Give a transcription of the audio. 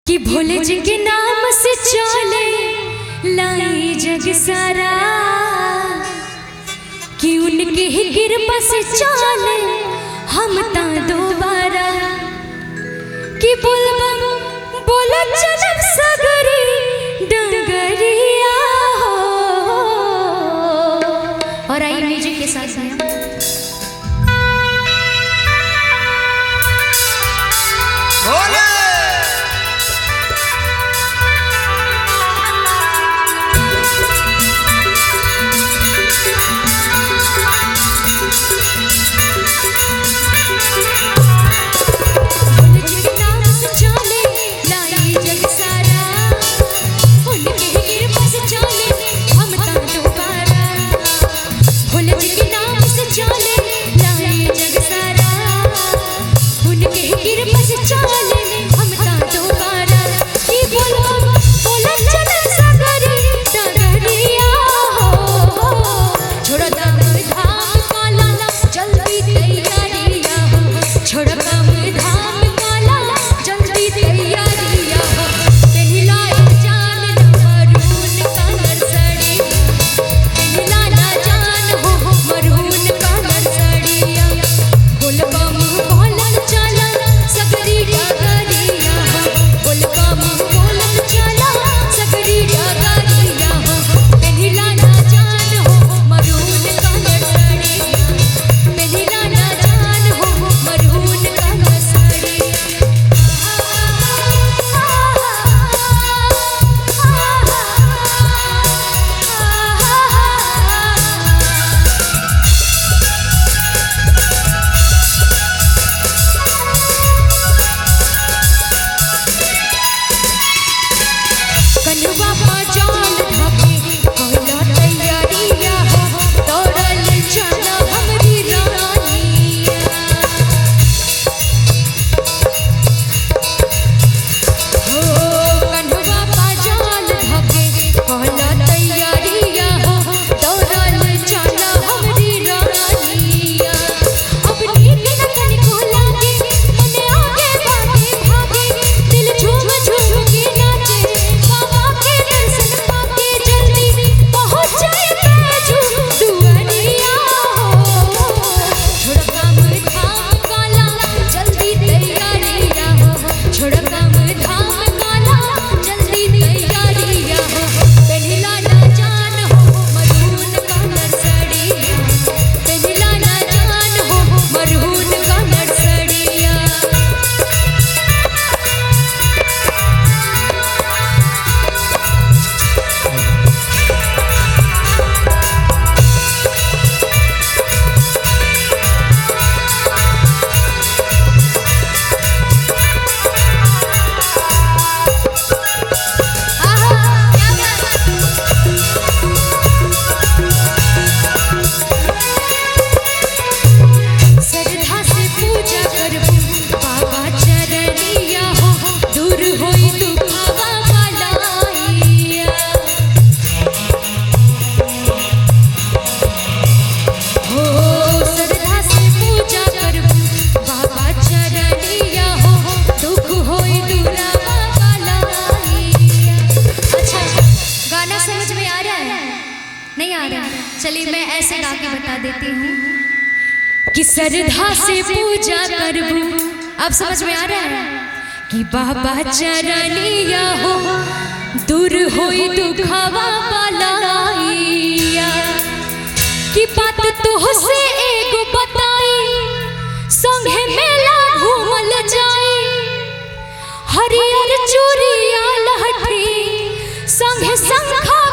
कि भोले जी के नाम से चले लाई जग सारा, कि उनके ही कृपा से चले हम ता दोबारा। कि बुलबम बोलो चलब सगरी डगरिया हो। और आई म्यूजिक के साथ में नहीं आ रहा। चलिए मैं ऐसे गा के बता देती हूँ कि श्रद्धा से पूजा करबू। अब समझ में आ रहा है कि बाबा चरनिया हो दूर होई दुखवा बलाइया। कि बात तुहसे एगो बताई संगे मेला घूमल जाई, हरियर चूड़िया लहठी संगे संखा